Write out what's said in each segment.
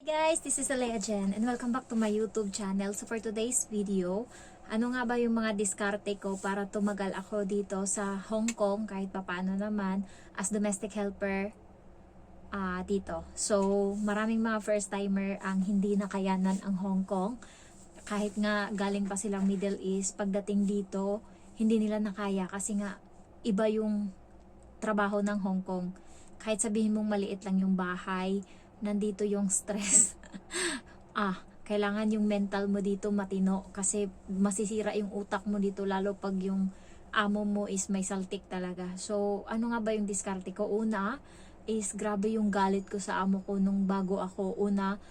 Guys, this is Alea Jen and welcome back to my YouTube channel. So for today's video, ano nga ba yung mga diskarte ko para tumagal ako dito sa Hong Kong kahit papaano naman as domestic helper dito. So maraming mga first timer ang hindi nakayanan ang Hong Kong. Kahit nga galing pa silang Middle East, pagdating dito, hindi nila nakaya kasi nga iba yung trabaho ng Hong Kong. Kahit sabihin mong maliit lang yung bahay, nandito yung stress. Kailangan yung mental mo dito matino kasi masisira yung utak mo dito lalo pag yung amo mo is may saltik talaga. So, ano nga ba yung diskarte ko? Una is grabe yung galit ko sa amo ko nung bago ako. Una,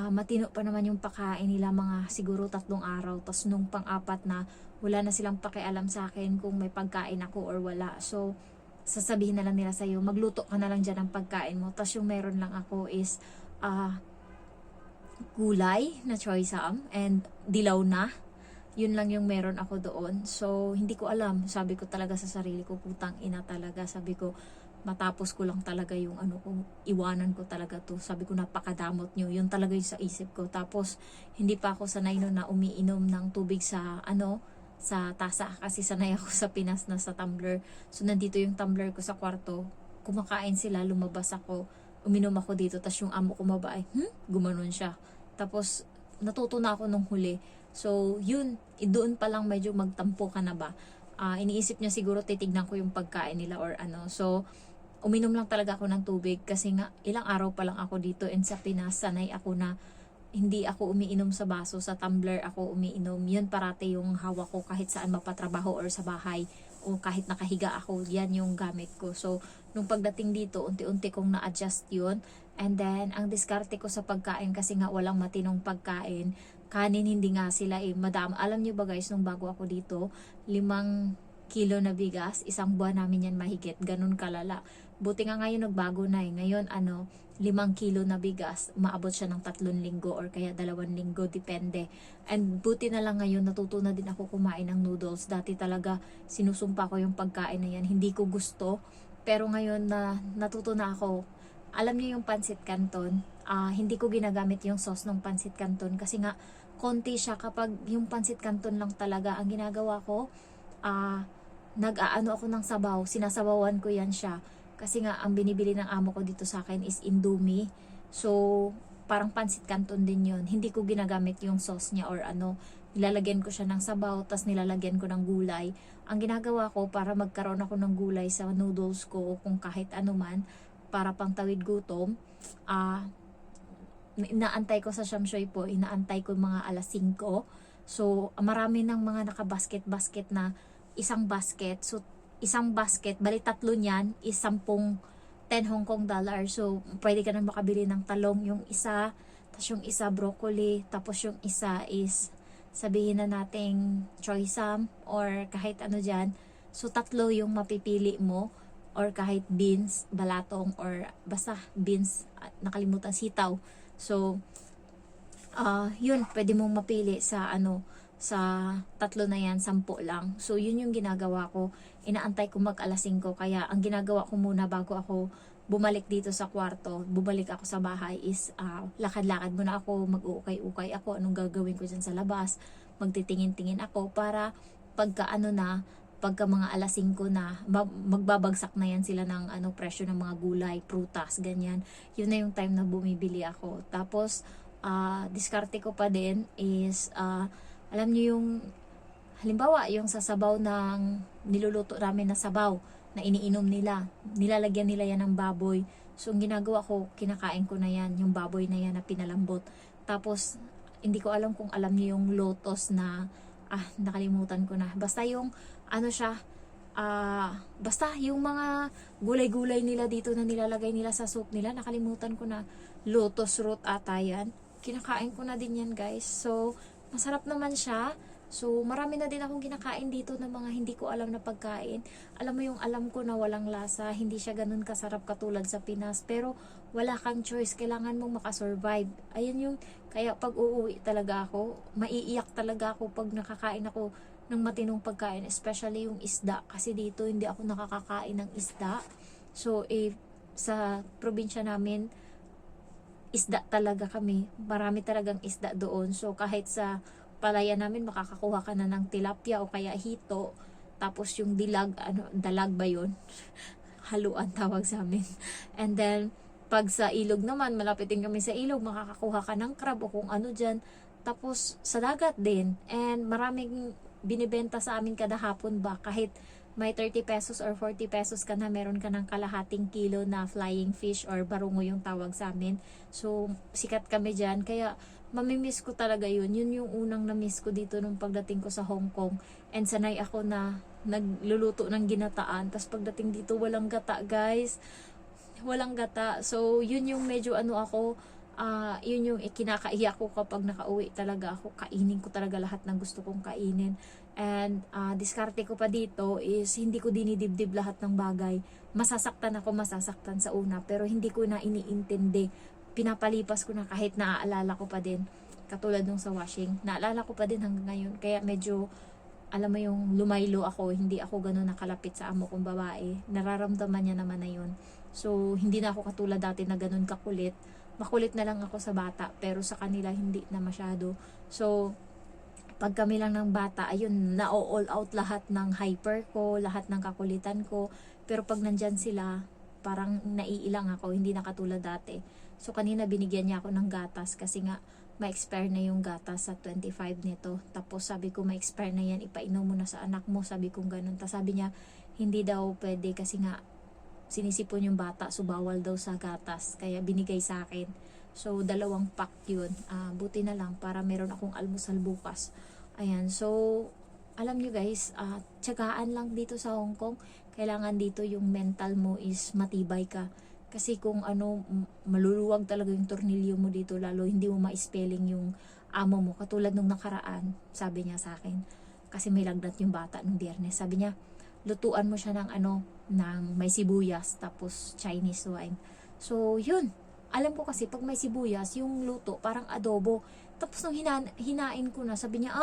matino pa naman yung pakain nila mga siguro 3 araw. Tapos nung pang-apat na wala na silang pakialam sa akin kung may pagkain ako or wala. So, sasabihin na lang nila sa'yo, magluto ka na lang dyan ng pagkain mo. Tapos yung meron lang ako is gulay na choy sam and dilaw na. Yun lang yung meron ako doon. So, hindi ko alam. Sabi ko talaga sa sarili ko, putang ina talaga. Sabi ko, matapos ko lang talaga yung ano ko, iwanan ko talaga to. Sabi ko, napakadamot nyo. Yun talaga yung sa isip ko. Tapos, hindi pa ako sanay no na umiinom ng tubig sa sa tasa kasi sanay ako sa Pinas na sa tumbler. So nandito yung tumbler ko sa kwarto. Kumakain sila, lumabas ako, uminom ako dito, tapos yung amo ko mabay, gumanon siya. Tapos natuto na ako nung huli. So yun, doon pa lang medyo magtampo ka na ba. Iniisip niya siguro titignan ko yung pagkain nila or ano. So uminom lang talaga ako ng tubig kasi nga ilang araw pa lang ako dito and sa Pinas sanay ako na hindi ako umiinom sa baso, sa tumbler ako umiinom. Yun parate yung hawak ko kahit saan mapatrabaho or sa bahay o kahit nakahiga ako, yan yung gamit ko. So, nung pagdating dito, unti-unti kong na-adjust yun. And then, ang diskarte ko sa pagkain kasi nga walang matinong pagkain. Kanin hindi nga sila madam. Alam nyo ba guys, nung bago ako dito, 5 kilo na bigas, isang buwan namin yan mahigit. Ganun kalala. Buti nga ngayon nagbago na Ngayon 5 kilo na bigas, maabot siya ng 3 linggo or kaya 2 linggo, depende. And buti na lang ngayon, natuto na din ako kumain ng noodles. Dati talaga sinusumpa ko yung pagkain na yan, hindi ko gusto. Pero ngayon na natuto na ako, alam niyo yung pancit canton, hindi ko ginagamit yung sauce ng pancit canton kasi nga konti siya. Kapag yung pancit canton lang talaga, ang ginagawa ko, nag-aano ako ng sabaw, sinasabawan ko yan siya. Kasi nga, ang binibili ng amo ko dito sa akin is Indomie. So, parang pancit canton din yun. Hindi ko ginagamit yung sauce niya or nilalagyan ko siya ng sabaw, tas nilalagyan ko ng gulay. Ang ginagawa ko para magkaroon ako ng gulay sa noodles ko, kung kahit ano man, para pangtawid gutom, inaantay ko sa Shamshoy po, inaantay ko mga 5:00. So, marami ng mga naka-basket-basket na isang basket. So, isang basket, bali 3 niyan is 10 Hong Kong dollar. So, pwede ka na makabili ng talong yung isa, tapos yung isa broccoli, tapos yung isa is sabihin na nating choy sam or kahit ano dyan. So, 3 yung mapipili mo or kahit beans, balatong or basta beans, nakalimutan, sitaw. So, yun, pwede mong mapili sa sa 3 na yan, 10 lang. So, yun yung ginagawa ko. Inaantay ko mag-5:00. Kaya, ang ginagawa ko muna bago ako bumalik dito sa kwarto, bumalik ako sa bahay is lakad-lakad muna ako, mag-uukay-ukay ako, anong gagawin ko dyan sa labas, magtitingin-tingin ako para pagka pagka mga 5:00 na, magbabagsak na yan sila ng presyo ng mga gulay, prutas, ganyan. Yun na yung time na bumibili ako. Tapos, diskarte ko pa din is, alam niyo yung, halimbawa, yung sa sabaw ng niluluto namin na sabaw na iniinom nila, nilalagyan nila yan ng baboy. So, ang ginagawa ko, kinakain ko na yan, yung baboy na yan na pinalambot. Tapos, hindi ko alam kung alam niyo yung lotos na, nakalimutan ko na. Basta yung, basta yung mga gulay-gulay nila dito na nilalagay nila sa soup nila, nakalimutan ko na, lotus root ata yan. Kinakain ko na din yan guys. So, masarap naman siya. So, marami na din akong kinakain dito ng mga hindi ko alam na pagkain. Alam mo yung alam ko na walang lasa, hindi siya ganun kasarap katulad sa Pinas. Pero, wala kang choice. Kailangan mong makasurvive. Ayan yung, kaya pag uuwi talaga ako, maiiyak talaga ako pag nakakain ako ng matinong pagkain. Especially yung isda. Kasi dito, hindi ako nakakakain ng isda. So, sa probinsya namin, isda talaga kami. Marami talagang isda doon. So kahit sa palaya namin makakakuha ka na ng tilapia o kaya hito. Tapos yung dilag, dalag ba yun? Haluan tawag sa amin. And then, pag sa ilog naman, malapit din kami sa ilog, makakakuha ka ng crab o kung ano dyan. Tapos, sa dagat din. And maraming binibenta sa amin kada hapon ba, kahit may 30 pesos or 40 pesos ka na, meron ka ng kalahating kilo na flying fish or barungo yung tawag sa amin. So, sikat kami dyan. Kaya, mamimiss ko talaga yun. Yun yung unang na-miss ko dito nung pagdating ko sa Hong Kong. And sanay ako na nagluluto ng ginataan. Tapos pagdating dito, walang gata, guys. Walang gata. So, yun yung medyo yun yung kinakaiyak ko kapag nakauwi talaga ako. Kainin ko talaga lahat ng gusto kong kainin. And diskarte ko pa dito is hindi ko dinidibdib lahat ng bagay. Masasaktan sa una, pero hindi ko na iniintindi. Pinapalipas ko na kahit naaalala ko pa din. Katulad nung sa washing. Naalala ko pa din hanggang ngayon. Kaya medyo, alam mo yung lumaylo ako, hindi ako ganun nakalapit sa amo kong babae. Nararamdaman niya naman na yun. So, hindi na ako katulad dati na ganun kakulit. Makulit na lang ako sa bata, pero sa kanila hindi na masyado. So, pag kami lang ng bata, ayun, na-all out lahat ng hyper ko, lahat ng kakulitan ko. Pero pag nandyan sila, parang naiilang ako, hindi na katulad dati. So, kanina binigyan niya ako ng gatas kasi nga, ma-expire na yung gatas sa 25 nito. Tapos sabi ko, ma-expire na yan, ipainom mo na sa anak mo. Sabi ko ganun. Tapos sabi niya, hindi daw pwede kasi nga, sinisipon yung bata, so bawal daw sa gatas. Kaya binigay sa akin. So, 2 pack yun. Buti na lang para meron akong almusal bukas. Ayan. So, alam nyo guys, tiyagaan lang dito sa Hong Kong. Kailangan dito yung mental mo is matibay ka. Kasi kung maluluwag talaga yung tornilyo mo dito, lalo hindi mo ma-spelling yung amo mo. Katulad nung nakaraan, sabi niya sa akin. Kasi may lagnat yung bata nung Biyernes. Sabi niya, lutuan mo siya ng ng may sibuyas, tapos Chinese wine. So, yun. Alam ko kasi, pag may sibuyas, yung luto, parang adobo. Tapos nung hinain ko na, sabi niya,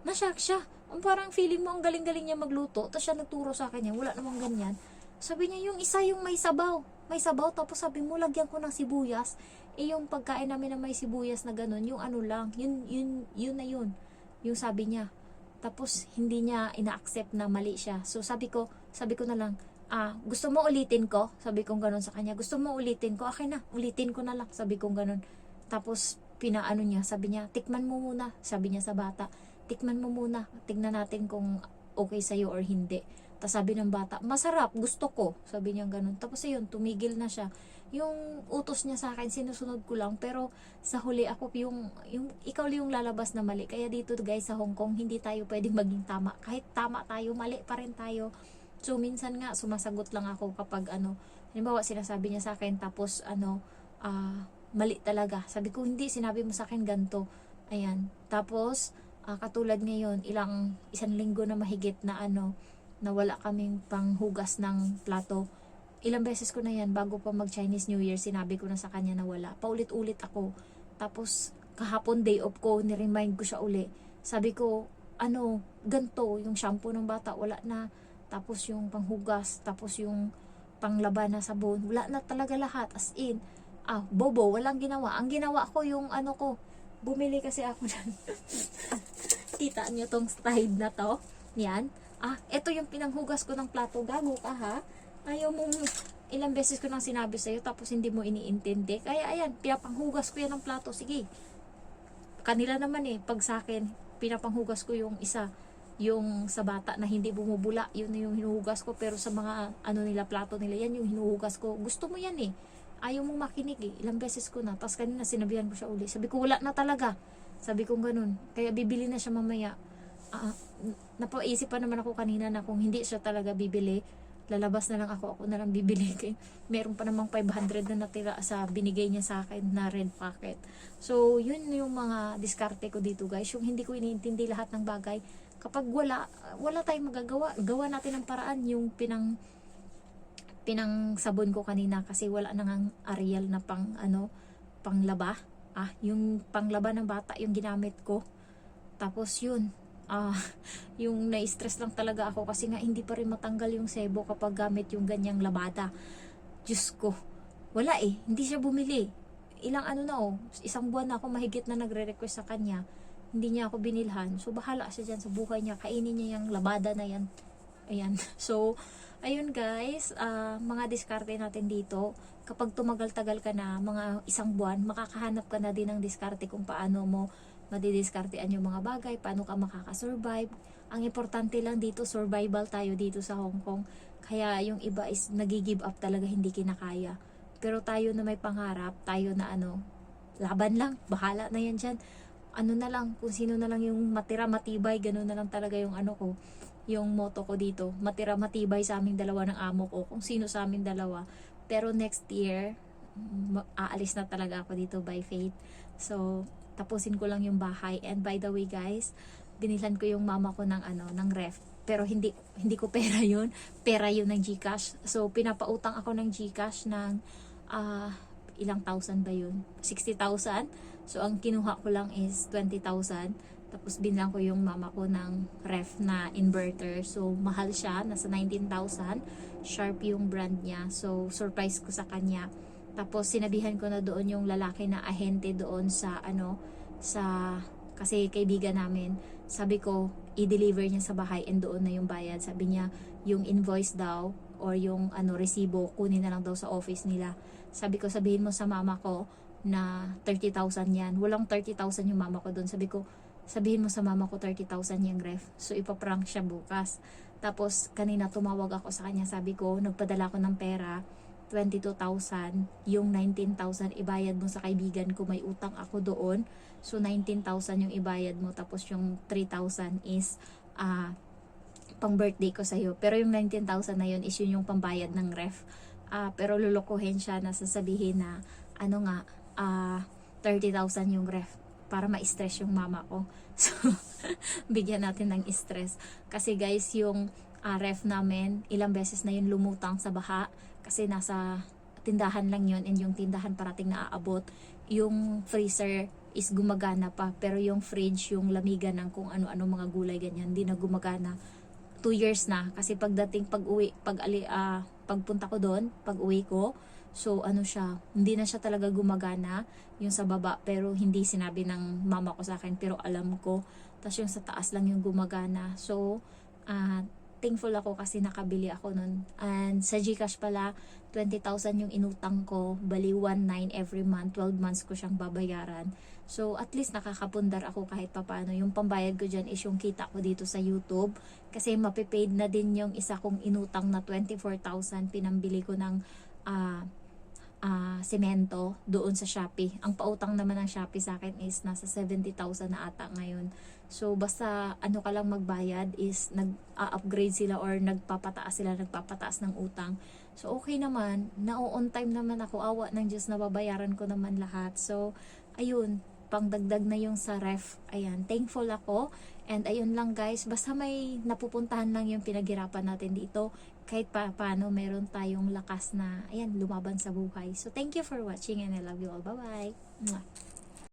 nashock siya. Parang feeling mo, ang galing-galing niya magluto. Tapos siya nagturo sa akin, wala namang ganyan. Sabi niya, yung isa yung may sabaw. May sabaw, tapos sabi mo, lagyan ko ng sibuyas. Yung pagkain namin na may sibuyas na ganun, yung lang, yun na yun. Yung sabi niya. Tapos, hindi niya ina-accept na mali siya. So, sabi ko na lang, gusto mo ulitin ko? Sabi kong ganun sa kanya. Gusto mo ulitin ko? Okay na, ulitin ko na lang. Sabi kong ganun. Tapos, pinaano niya, sabi niya, tikman mo muna. Sabi niya sa bata, tikman mo muna. Tingnan natin kung okay sa'yo or hindi. Tapos sabi ng bata, masarap, gusto ko. Sabi niya ganun. Tapos ayun, tumigil na siya. Yung utos niya sa akin, sinusunod ko lang. Pero sa huli ako, yung ikaw yung lalabas na mali. Kaya dito guys sa Hong Kong, hindi tayo pwedeng maging tama. Kahit tama tayo, mali pa rin tayo. So minsan nga, sumasagot lang ako kapag halimbawa sinasabi niya sa akin, tapos mali talaga. Sabi ko, hindi, sinabi mo sa akin ganito. Ayan. Tapos, katulad ngayon, 1 linggo na mahigit na na wala kaming panghugas ng plato. Ilang beses ko na yan, bago pa mag Chinese New Year, sinabi ko na sa kanya na wala. Paulit-ulit ako. Tapos, kahapon day off ko, niremind ko siya uli. Sabi ko, ganto, yung shampoo ng bata, wala na. Tapos yung panghugas, tapos yung panglaba na sabon, wala na talaga lahat. As in, bobo, walang ginawa. Ang ginawa ko yung bumili kasi ako dyan. Kita niyo tong slide na to. Yan. Ito yung pinanghugas ko ng plato. Gago ka ha? Ayaw mong, ilang beses ko nang sinabi sa'yo, tapos hindi mo iniintindi. Kaya ayan, pinapanghugas ko yan ng plato. Sige. Kanila naman pag sa akin, pinapanghugas ko yung isa. Yung sa bata na hindi bumubula, yun yung hinuhugas ko. Pero sa mga nila, plato nila, yan yung hinuhugas ko. Gusto mo yan Ayaw mong makinig Ilang beses ko na. Tapos kanina sinabihan ko siya uli. Sabi ko, wala na talaga. Sabi ko ganun. Kaya bibili na siya mamaya. Napaisip pa naman ako kanina na kung hindi siya talaga bibili, lalabas na lang ako na lang bibili. Meron pa namang 500 na natira sa binigay niya sa akin na red packet. So, yun yung mga diskarte ko dito guys. Yung hindi ko iniintindi lahat ng bagay. Kapag wala tayong magagawa, gawa natin ang paraan. Yung pinang sabon ko kanina kasi wala nang Ariel na panglaba. Yung panglaba ng bata yung ginamit ko. Tapos yun, yung na-stress lang talaga ako kasi nga hindi pa rin matanggal yung sebo kapag gamit yung ganyang labada. Diyos ko, wala hindi siya bumili. ilang ano na isang buwan na ako mahigit na nagre-request sa kanya. Hindi niya ako binilhan. So, bahala siya dyan sa buhay niya. Kainin niya yung labada na yan. Ayan. So, ayun guys, mga diskarte natin dito. Kapag tumagal-tagal ka na, mga isang buwan, makakahanap ka na din ng diskarte kung paano mo madidiskartean yung mga bagay, paano ka makakasurvive. Ang importante lang dito, survival tayo dito sa Hong Kong. Kaya yung iba is nag-give up talaga, hindi kinakaya. Pero tayo na may pangarap, tayo na laban lang, bahala na yan dyan. Ano na lang, kung sino na lang yung matira matibay, ganun na lang talaga yung yung motto ko dito. Matira matibay sa aming dalawa ng amo ko, kung sino sa aming dalawa. Pero next year, aalis na talaga ako dito by faith. So, tapusin ko lang yung bahay. And by the way guys, binilhan ko yung mama ko ng ng ref. Pero hindi ko pera yun. Pera yun ng GCash. So, pinapautang ako ng GCash ng ilang thousand ba yun? 60,000. So, ang kinuha ko lang is 20,000. Tapos, binlang ko yung mama ko ng ref na inverter. So, mahal siya. Nasa 19,000. Sharp yung brand niya. So, surprise ko sa kanya. Tapos, sinabihan ko na doon yung lalaki na ahente doon sa kasi kaibigan namin. Sabi ko, i-deliver niya sa bahay and doon na yung bayad. Sabi niya, yung invoice daw or yung resibo, kunin na lang daw sa office nila. Sabi ko, sabihin mo sa mama ko na 30,000 yan. Walang 30,000 yung mama ko doon. Sabi ko, sabihin mo sa mama ko 30,000 yung ref. So, ipaprank siya bukas. Tapos, kanina tumawag ako sa kanya. Sabi ko, nagpadala ko ng pera, 22,000. Yung 19,000 ibayad mo sa kaibigan ko. May utang ako doon. So, 19,000 yung ibayad mo. Tapos, yung 3,000 is pang birthday ko sa'yo. Pero yung 19,000 na yun is yun yung pambayad ng ref. Pero lulukuhin siya na sasabihin na 30,000 yung ref para ma-stress yung mama ko. So, bigyan natin ng stress. Kasi guys, yung ref namin, ilang beses na yun lumutang sa baha. Kasi nasa tindahan lang yun and yung tindahan parating na aabot. Yung freezer is gumagana pa. Pero yung fridge, yung lamigan ng kung ano-ano mga gulay ganyan, hindi na gumagana. 2 years na. Kasi pagdating pagpunta ko doon, pag-uwi ko, so siya, hindi na siya talaga gumagana yung sa baba, pero hindi sinabi ng mama ko sa akin, pero alam ko. Tapos yung sa taas lang yung gumagana. So, thankful ako kasi nakabili ako nun. And sa GCash pala, 20,000 yung inutang ko, bali 1,900 every month, 12 months ko siyang babayaran. So, at least nakakapundar ako kahit papaano. Yung pambayad ko dyan is yung kita ko dito sa YouTube. Kasi mapipaid na din yung isa kong inutang na 24,000. Pinambili ko ng semento doon sa Shopee. Ang pautang naman ng Shopee sa akin is nasa 70,000 na ata ngayon. So, basta ka lang magbayad is nag-upgrade sila or nagpapataas ng utang. So, okay naman. On time naman ako. Awa ng Diyos, nababayaran ko naman lahat. So, ayun, pangdagdag na yung sa ref. Ayan, thankful ako. And ayun lang guys, basta may napupuntahan lang yung pinaghirapan natin dito. Kahit paano meron tayong lakas na, ayan, lumaban sa buhay. So, thank you for watching and I love you all. Bye-bye.